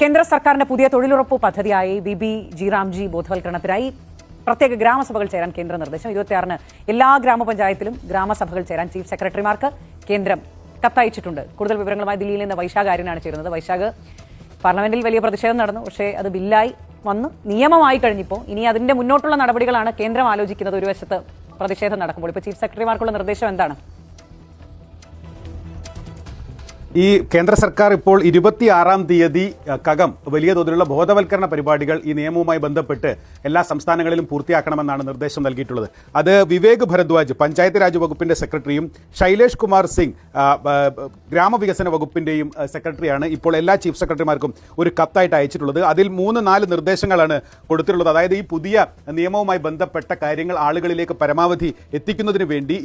കേന്ദ്ര സർക്കാരിന്റെ പുതിയ തൊഴിലുറപ്പ് പദ്ധതിയായി ബിബി ജിറാംജി ബോധവൽക്കരണത്തിനായി പ്രത്യേക ഗ്രാമസഭകൾ ചേരാൻ കേന്ദ്ര നിർദ്ദേശം. 26-ന് എല്ലാ ഗ്രാമപഞ്ചായത്തിലും ഗ്രാമസഭകൾ ചേരാൻ ചീഫ് സെക്രട്ടറിമാർക്ക് കേന്ദ്രം കത്തയച്ചിട്ടുണ്ട്. കൂടുതൽ വിവരങ്ങളുമായി ദില്ലിയിൽ നിന്ന് വൈശാഖ് ആര്യനാണ് ചേരുന്നത്. വൈശാഖ്, പാർലമെന്റിൽ വലിയ പ്രതിഷേധം നടന്നു, പക്ഷേ അത് ബില്ലായി വന്ന് നിയമമായി കഴിഞ്ഞപ്പോൾ ഇനി അതിന്റെ മുന്നോട്ടുള്ള നടപടികളാണ് കേന്ദ്രം ആലോചിക്കുന്നത്. ഒരു വശത്ത് പ്രതിഷേധം നടക്കുമ്പോൾ ഇപ്പോൾ ചീഫ് സെക്രട്ടറിമാർക്കുള്ള നിർദ്ദേശം എന്താണ്? ഈ കേന്ദ്ര സർക്കാർ ഇപ്പോൾ 26-ാം തീയതിക്കകം വലിയ തോതിലുള്ള ബോധവൽക്കരണ പരിപാടികൾ ഈ നിയമവുമായി ബന്ധപ്പെട്ട് എല്ലാ സംസ്ഥാനങ്ങളിലും പൂർത്തിയാക്കണമെന്നാണ് നിർദ്ദേശം നൽകിയിട്ടുള്ളത്. അത് വിവേക് ഭരദ്വാജ് പഞ്ചായത്ത് രാജ് വകുപ്പിന്റെ സെക്രട്ടറിയും ശൈലേഷ് കുമാർ സിംഗ് ഗ്രാമവികസന വകുപ്പിന്റെയും സെക്രട്ടറിയാണ് ഇപ്പോൾ എല്ലാ ചീഫ് സെക്രട്ടറിമാർക്കും ഒരു കത്തായിട്ട് അയച്ചിട്ടുള്ളത്. അതിൽ 3-4 നിർദ്ദേശങ്ങളാണ് കൊടുത്തിട്ടുള്ളത്. അതായത് ഈ പുതിയ നിയമവുമായി ബന്ധപ്പെട്ട കാര്യങ്ങൾ ആളുകളിലേക്ക് പരമാവധി എത്തിക്കുന്നതിന് വേണ്ടി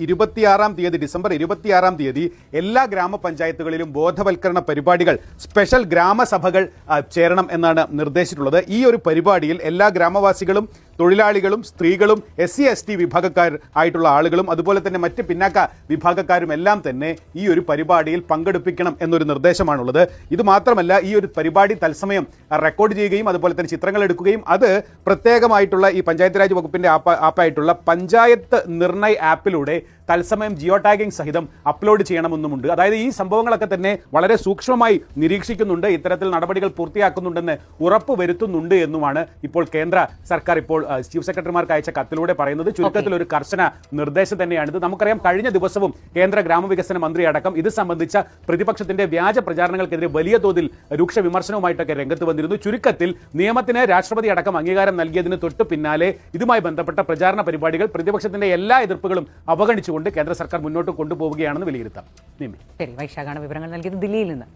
ഡിസംബർ 26-ാം തീയതി എല്ലാ ഗ്രാമപഞ്ചായത്തുകളിലും ബോധവൽക്കരണ പരിപാടികൾ, സ്പെഷ്യൽ ഗ്രാമസഭകൾ ചേരണം എന്നാണ് നിർദ്ദേശിച്ചിട്ടുള്ളത്. ഈ ഒരു പരിപാടിയിൽ എല്ലാ ഗ്രാമവാസികളും, തൊഴിലാളികളും, സ്ത്രീകളും, SC/ST വിഭാഗക്കാർ ആയിട്ടുള്ള ആളുകളും അതുപോലെ തന്നെ മറ്റ് പിന്നാക്ക വിഭാഗക്കാരും എല്ലാം തന്നെ ഈ ഒരു പരിപാടിയിൽ പങ്കെടുപ്പിക്കണം എന്നൊരു നിർദ്ദേശമാണുള്ളത്. ഇത് മാത്രമല്ല, ഈ ഒരു പരിപാടി തത്സമയം റെക്കോർഡ് ചെയ്യുകയും അതുപോലെ തന്നെ ചിത്രങ്ങൾ എടുക്കുകയും അത് പ്രത്യേകമായിട്ടുള്ള ഈ പഞ്ചായത്ത് രാജ് വകുപ്പിന്റെ ആപ്പായിട്ടുള്ള പഞ്ചായത്ത് നിർണയ് ആപ്പിലൂടെ തത്സമയം ജിയോ ടാഗിംഗ് സഹിതം അപ്ലോഡ് ചെയ്യണമെന്നുമുണ്ട്. അതായത് ഈ സംഭവങ്ങളൊക്കെ തന്നെ വളരെ സൂക്ഷ്മമായി നിരീക്ഷിക്കുന്നുണ്ട്, ഇത്തരത്തിൽ നടപടികൾ പൂർത്തിയാക്കുന്നുണ്ടെന്ന് ഉറപ്പ് വരുത്തുന്നുണ്ട് എന്നുമാണ് ഇപ്പോൾ കേന്ദ്ര സർക്കാർ ഇപ്പോൾ ചീഫ് സെക്രട്ടറിമാർക്ക് അയച്ച കത്തിലൂടെ പറയുന്നത്. ചുരുക്കത്തിൽ ഒരു കർശന നിർദ്ദേശം തന്നെയാണിത്. നമുക്കറിയാം, കഴിഞ്ഞ ദിവസവും കേന്ദ്ര ഗ്രാമവികസന മന്ത്രി അടക്കം ഇത് സംബന്ധിച്ച പ്രതിപക്ഷത്തിന്റെ വ്യാജ പ്രചാരണങ്ങൾക്കെതിരെ വലിയ തോതിൽ രൂക്ഷ വിമർശനവുമായിട്ടൊക്കെ രംഗത്ത് വന്നിരുന്നു. ചുരുക്കത്തിൽ നിയമത്തിന് രാഷ്ട്രപതി അടക്കം അംഗീകാരം നൽകിയതിന് തൊട്ട് പിന്നാലെ ഇതുമായി ബന്ധപ്പെട്ട പ്രചാരണ പരിപാടികൾ പ്രതിപക്ഷത്തിന്റെ എല്ലാ എതിർപ്പുകളും അവഗണിച്ചുകൊണ്ട് കേന്ദ്ര സർക്കാർ മുന്നോട്ട് കൊണ്ടുപോവുകയാണെന്ന് വിലയിരുത്താം. ശരി, വൈശാഖാണ് വിവരങ്ങൾ നൽകിയത് ദില്ലിയിൽ നിന്ന്.